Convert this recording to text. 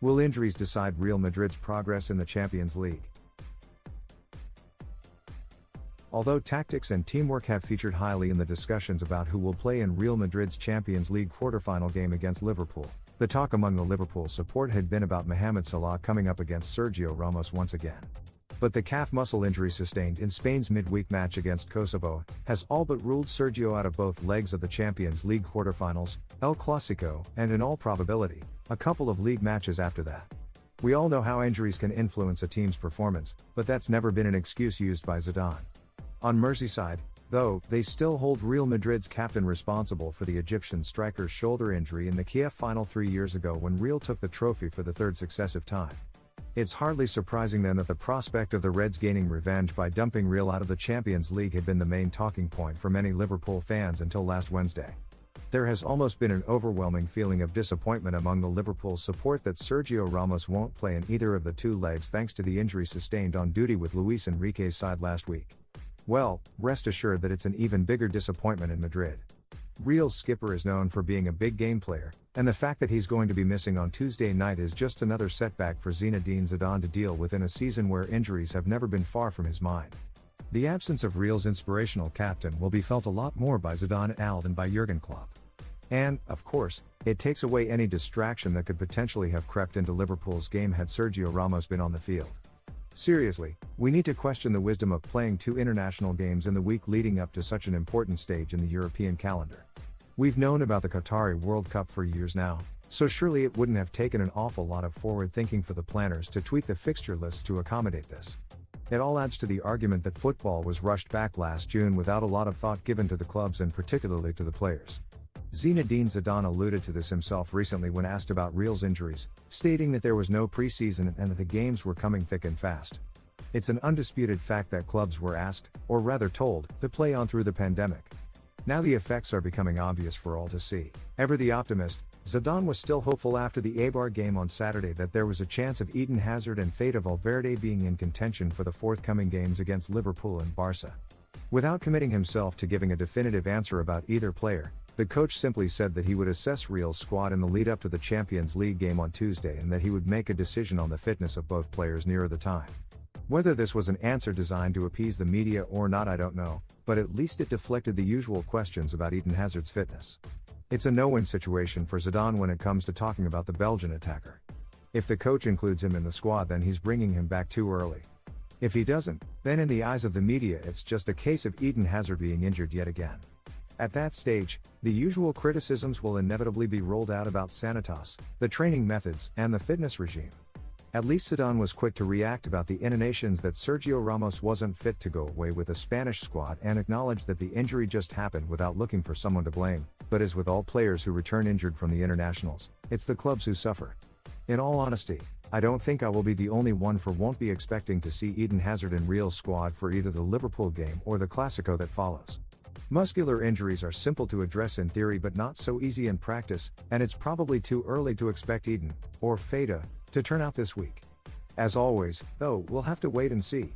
Will injuries decide Real Madrid's progress in the Champions League? Although tactics and teamwork have featured highly in the discussions about who will play in Real Madrid's Champions League quarter-final game against Liverpool, the talk among the Liverpool support had been about Mohammed Salah coming up against Sergio Ramos once again. But the calf muscle injury sustained in Spain's midweek match against Kosovo has all but ruled Sergio out of both legs of the Champions League quarter-finals, El Clasico, and in all probability, a couple of league matches after that. We all know how injuries can influence a team's performance, but that's never been an excuse used by Zadon. On Merseyside, though, they still hold Real Madrid's captain responsible for the Egyptian striker's shoulder injury in the Kiev final 3 years ago when Real took the trophy for the third successive time. It's hardly surprising then that the prospect of the Reds gaining revenge by dumping Real out of the Champions League had been the main talking point for many Liverpool fans until last Wednesday. There has almost been an overwhelming feeling of disappointment among the Liverpool support that Sergio Ramos won't play in either of the two legs thanks to the injury sustained on duty with Luis Enrique's side last week. Well, rest assured that it's an even bigger disappointment in Madrid. Real's skipper is known for being a big game player, and the fact that he's going to be missing on Tuesday night is just another setback for Zinedine Zidane to deal with in a season where injuries have never been far from his mind. The absence of Real's inspirational captain will be felt a lot more by Zidane Al than by Jurgen Klopp. And, of course, it takes away any distraction that could potentially have crept into Liverpool's game had Sergio Ramos been on the field. Seriously, we need to question the wisdom of playing 2 international games in the week leading up to such an important stage in the European calendar. We've known about the Qatari World Cup for years now, so surely it wouldn't have taken an awful lot of forward thinking for the planners to tweak the fixture list to accommodate this. It all adds to the argument that football was rushed back last June without a lot of thought given to the clubs and particularly to the players. Zinedine Zidane alluded to this himself recently when asked about Real's injuries, stating that there was no preseason and that the games were coming thick and fast. It's an undisputed fact that clubs were asked, or rather told, to play on through the pandemic. Now the effects are becoming obvious for all to see. Ever the optimist, Zadon was still hopeful after the Eibar game on Saturday that there was a chance of Eden Hazard and Fede Valverde being in contention for the forthcoming games against Liverpool and Barca. Without committing himself to giving a definitive answer about either player, the coach simply said that he would assess Real's squad in the lead-up to the Champions League game on Tuesday and that he would make a decision on the fitness of both players nearer the time. Whether this was an answer designed to appease the media or not I don't know, but at least it deflected the usual questions about Eden Hazard's fitness. It's a no-win situation for Zidane when it comes to talking about the Belgian attacker. If the coach includes him in the squad then he's bringing him back too early. If he doesn't, then in the eyes of the media it's just a case of Eden Hazard being injured yet again. At that stage, the usual criticisms will inevitably be rolled out about Sanitas, the training methods, and the fitness regime. At least Zidane was quick to react about the intonations that Sergio Ramos wasn't fit to go away with the Spanish squad and acknowledged that the injury just happened without looking for someone to blame, but as with all players who return injured from the internationals, it's the clubs who suffer. In all honesty, I don't think I will be the only one for won't be expecting to see Eden Hazard in Real's squad for either the Liverpool game or the Clasico that follows. Muscular injuries are simple to address in theory but not so easy in practice, and it's probably too early to expect Eden, or Fede, to turn out this week. As always, though, we'll have to wait and see.